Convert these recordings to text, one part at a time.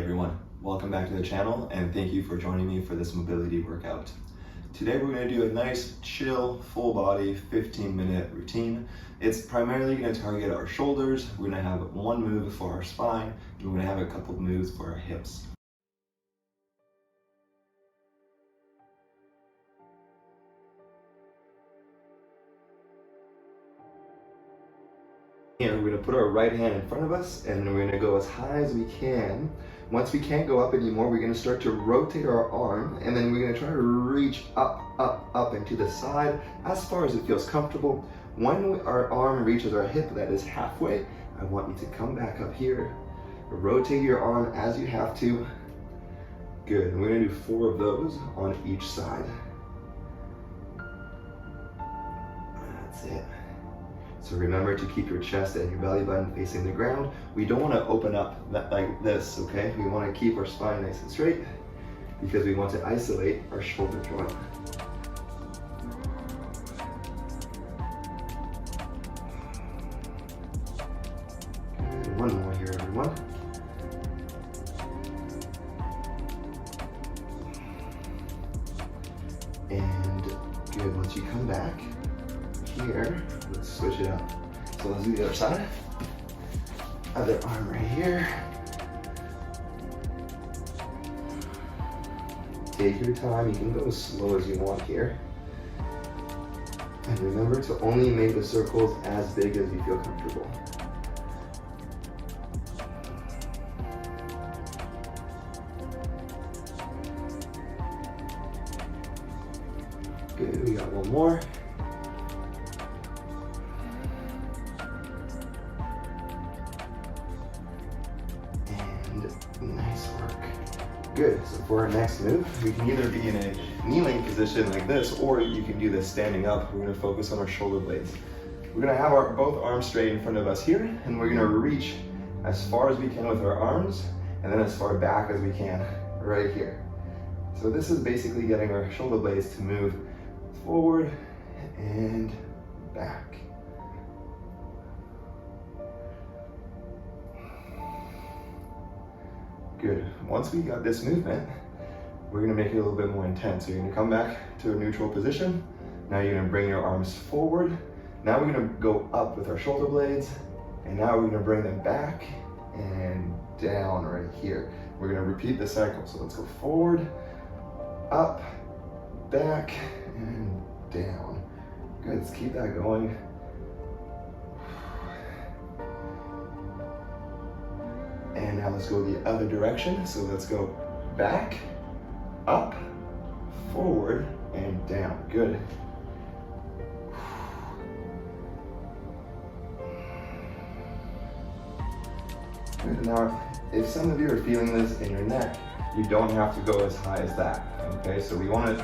everyone, welcome back to the channel and thank you for joining me for this mobility workout. Today we're going to do a nice, chill, full body, 15-minute routine. It's primarily going to target our shoulders. We're going to have one move for our spine, and we're going to have a couple of moves for our hips. Here, we're going to put our right hand in front of us and we're going to go as high as we can. Once we can't go up anymore, we're going to start to rotate our arm and then we're going to try to reach up and to the side as far as it feels comfortable. When our arm reaches our hip, that is halfway, I want you to come back up here. Rotate your arm as you have to. Good. And we're going to do 4 of those on each side. That's it. So remember to keep your chest and your belly button facing the ground. We don't want to open up like this, okay? We want to keep our spine nice and straight because we want to isolate our shoulder joint. And one more here, everyone. And good, once you come back, here, let's switch it up. So let's do the other side. Other arm right here. Take your time, you can go as slow as you want here. And remember to only make the circles as big as you feel comfortable. Good, we got one more. Nice work. Good. So for our next move, we can either be in a kneeling position like this, or you can do this standing up. We're going to focus on our shoulder blades. We're going to have our both arms straight in front of us here, and we're going to reach as far as we can with our arms, and then as far back as we can right here. So this is basically getting our shoulder blades to move forward and back. Good. Once we got this movement, we're going to make it a little bit more intense. So you're going to come back to a neutral position. Now you're going to bring your arms forward. Now we're going to go up with our shoulder blades. And now we're going to bring them back and down right here. We're going to repeat the cycle. So let's go forward, up, back, and down. Good. Let's keep that going. And now let's go the other direction. So let's go back, up, forward, and down. Good. Good. Now, if some of you are feeling this in your neck, you don't have to go as high as that. Okay, so we want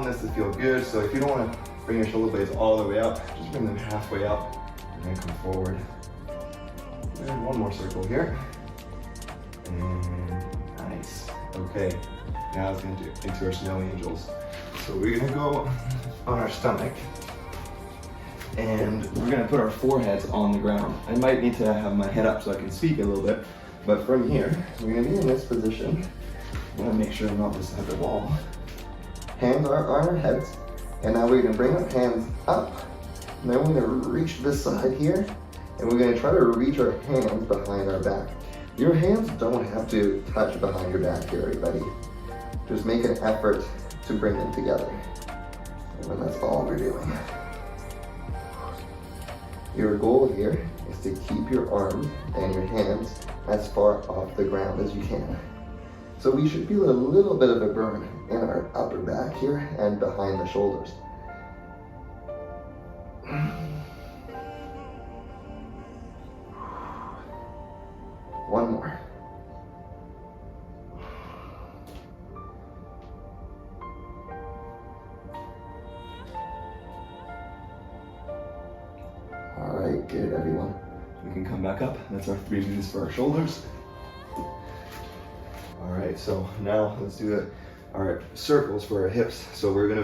this to feel good. So if you don't want to bring your shoulder blades all the way up, just bring them halfway up and then come forward. And one more circle here. And nice. Okay, now let's get into our snow angels. So we're gonna go on our stomach and we're gonna put our foreheads on the ground. I might need to have my head up so I can speak a little bit, but from here, we're gonna be in this position. I'm gonna make sure I'm not beside the wall. Hands are on our heads, and now we're gonna bring our hands up, and then we're gonna reach this side here, and we're gonna try to reach our hands behind our back. Your hands don't have to touch behind your back here, everybody. Just make an effort to bring them together. And that's all we're doing. Your goal here is to keep your arms and your hands as far off the ground as you can. So we should feel a little bit of a burn in our upper back here and behind the shoulders. One more. All right, good, everyone. We can come back up. That's our 3 moves for our shoulders. All right, so now let's do our circles for our hips. So we're gonna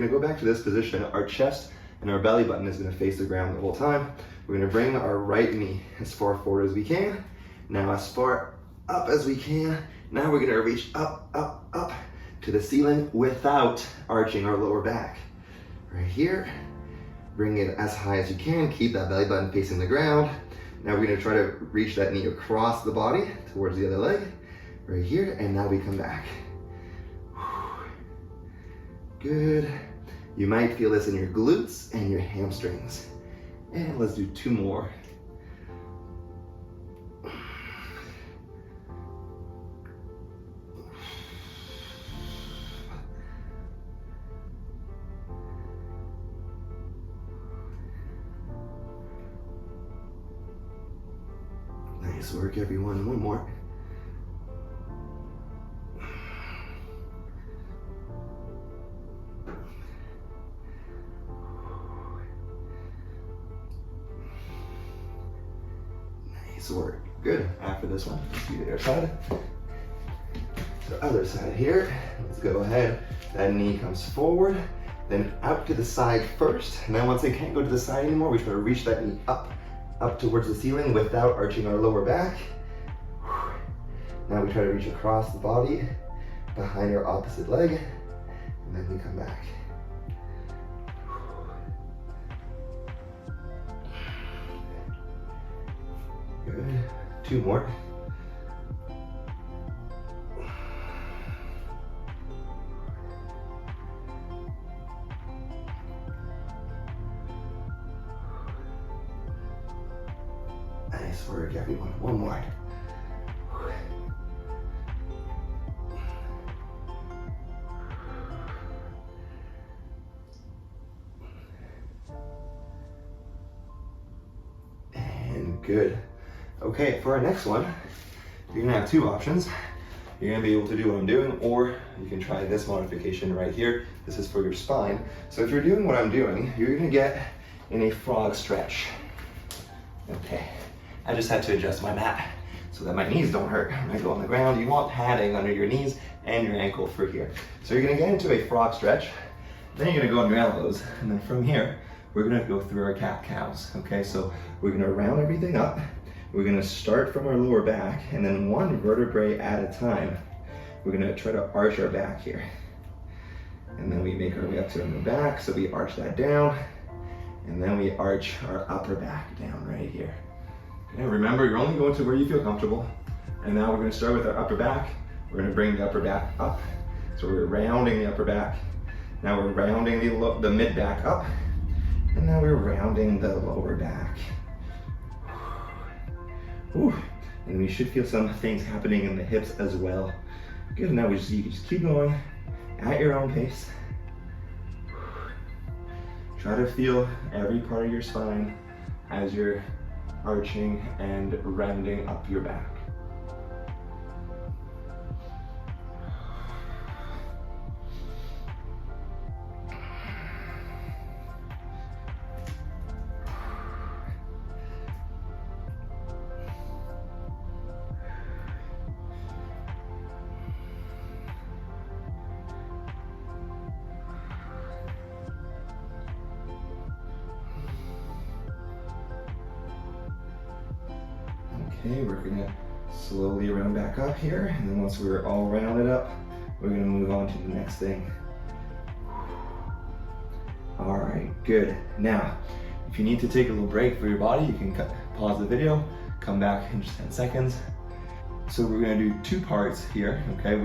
go back to this position. Our chest and our belly button is gonna face the ground the whole time. We're gonna bring our right knee as far forward as we can. Now as far up as we can. Now we're gonna reach up, up, up to the ceiling without arching our lower back. Right here, bring it as high as you can. Keep that belly button facing the ground. Now we're gonna try to reach that knee across the body towards the other leg. Right here, and now we come back. Good. You might feel this in your glutes and your hamstrings. And let's do 2 more. Nice work, everyone. 1 more. Nice work. Good. After this one, let's do the other side. So other side here. Let's go ahead. That knee comes forward, then out to the side first. And then once it can't go to the side anymore, we try to reach that knee up towards the ceiling without arching our lower back. Now we try to reach across the body, behind our opposite leg, and then we come back. Good. 2 more. Nice work, everyone. 1 more. And good. Okay, for our next one, you're gonna have 2 options. You're gonna be able to do what I'm doing, or you can try this modification right here. This is for your spine. So if you're doing what I'm doing, you're gonna get in a frog stretch. Okay, I just had to adjust my mat so that my knees don't hurt when I go on the ground. You want padding under your knees and your ankle for here. So you're gonna get into a frog stretch, then you're gonna go on your elbows, and then from here, we're gonna go through our cat-cows. Okay, so we're gonna round everything up. We're gonna start from our lower back, and then 1 vertebrae at a time, we're gonna try to arch our back here. And then we make our way up to the back, so we arch that down, and then we arch our upper back down right here. Okay, remember, you're only going to where you feel comfortable. And now we're gonna start with our upper back. We're gonna bring the upper back up. So we're rounding the upper back. Now we're rounding the mid back up, and now we're rounding the lower back. Whew. And we should feel some things happening in the hips as well. Good, now you can just keep going at your own pace. Try to feel every part of your spine as you're arching and rounding up your back. Okay, we're gonna slowly round back up here, and then once we're all rounded up, we're gonna move on to the next thing. All right, good. Now, if you need to take a little break for your body, you can pause the video, come back in just 10 seconds. So we're gonna do 2 parts here, okay?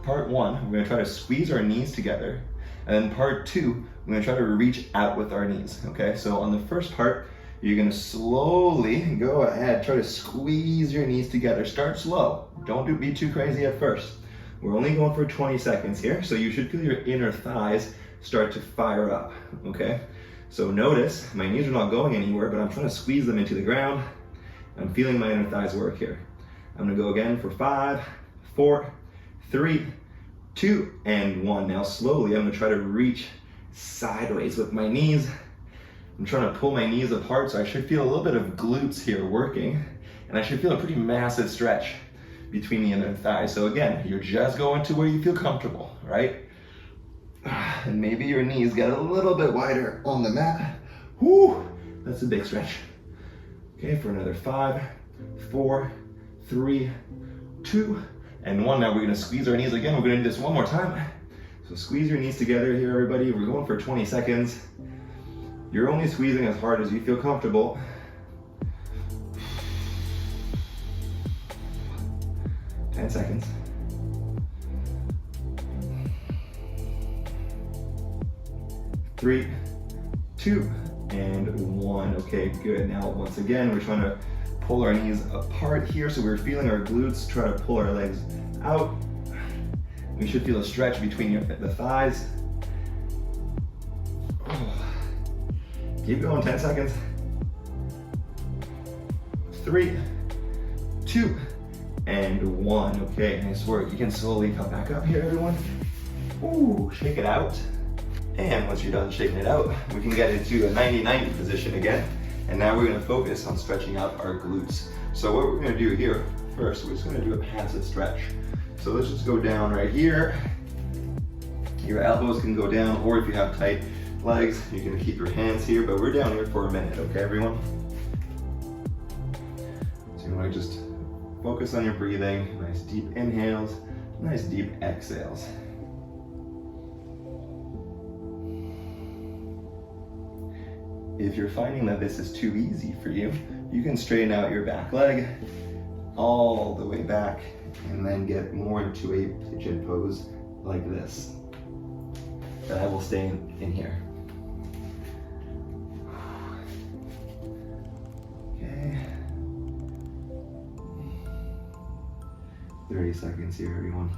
Part 1, we're gonna try to squeeze our knees together, and then part 2, we're gonna try to reach out with our knees, okay? So on the first part, you're gonna slowly go ahead, try to squeeze your knees together. Start slow, don't be too crazy at first. We're only going for 20 seconds here, so you should feel your inner thighs start to fire up, okay? So notice, my knees are not going anywhere, but I'm trying to squeeze them into the ground. I'm feeling my inner thighs work here. I'm gonna go again for 5, 4, 3, 2, and 1. Now slowly, I'm gonna try to reach sideways with my knees. I'm trying to pull my knees apart, so I should feel a little bit of glutes here working, and I should feel a pretty massive stretch between the inner thighs. So again, you're just going to where you feel comfortable, right? And maybe your knees get a little bit wider on the mat. Whoo, that's a big stretch. Okay, for another 5, 4, 3, 2, and 1. Now we're gonna squeeze our knees again. We're gonna do this one more time. So squeeze your knees together here, everybody. We're going for 20 seconds. You're only squeezing as hard as you feel comfortable. 10 seconds. 3, 2, and 1. Okay, good. Now, once again, we're trying to pull our knees apart here, so we're feeling our glutes, try to pull our legs out. We should feel a stretch between the thighs. Keep going, 10 seconds. 3, 2, and 1. Okay, nice work. You can slowly come back up here, everyone. Ooh, shake it out. And once you're done shaking it out, we can get into a 90-90 position again. And now we're gonna focus on stretching out our glutes. So what we're gonna do here, first, we're just gonna do a passive stretch. So let's just go down right here. Your elbows can go down, or if you have tight legs, you can keep your hands here, but we're down here for a minute, okay, everyone? So you wanna just focus on your breathing, nice deep inhales, nice deep exhales. If you're finding that this is too easy for you, you can straighten out your back leg all the way back and then get more into a pigeon pose like this. And I will stay in here. Okay. 30 seconds here, everyone.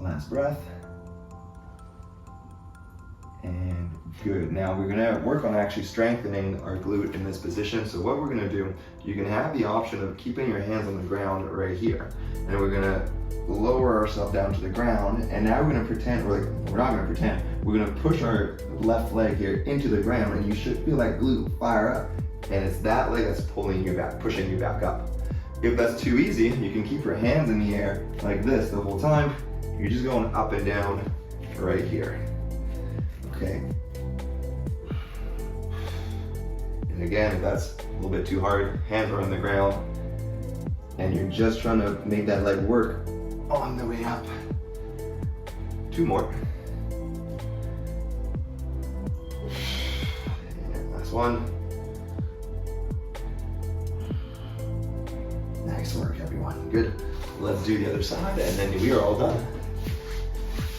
Last breath. And good. Now we're gonna work on actually strengthening our glute in this position. So what we're gonna do, you can have the option of keeping your hands on the ground right here. And we're gonna lower ourselves down to the ground. And now we're gonna pretend, we're not gonna pretend, we're gonna push our left leg here into the ground, and you should feel that glute fire up. And it's that leg that's pulling you back, pushing you back up. If that's too easy, you can keep your hands in the air like this the whole time. You're just going up and down right here, okay? And again, if that's a little bit too hard, hands are on the ground, and you're just trying to make that leg work on the way up. 2 more. And last one. Nice work, everyone. Good. Let's do the other side, and then we are all done.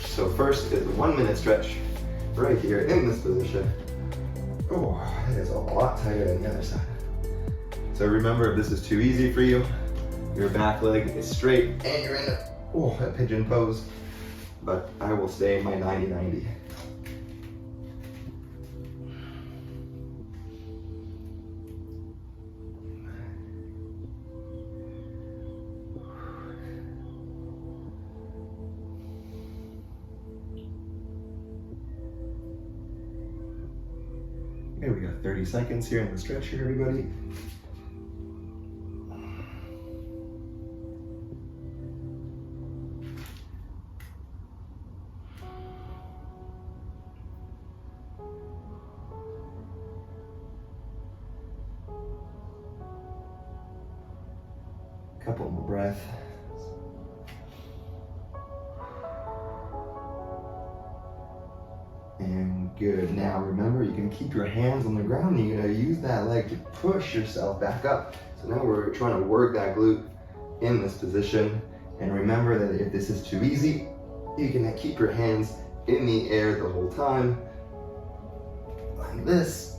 So first is the 1 minute stretch right here in this position. Oh, it is a lot tighter than the other side. So remember, if this is too easy for you, your back leg is straight and you're in a pigeon pose. But I will stay in my 90-90. Okay, we got 30 seconds here in the stretch here, everybody. Couple more breaths. And good. Now remember, you can keep your hands on the ground. You're gonna use that leg to push yourself back up. So now we're trying to work that glute in this position. And remember that if this is too easy, you can keep your hands in the air the whole time, like this.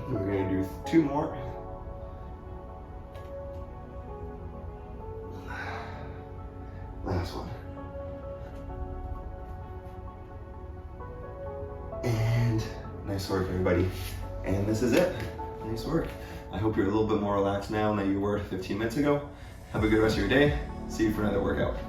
We're gonna do 2 more. Last one. And nice work, everybody. And this is it. Nice work. I hope you're a little bit more relaxed now than you were 15 minutes ago. Have a good rest of your day. See you for another workout.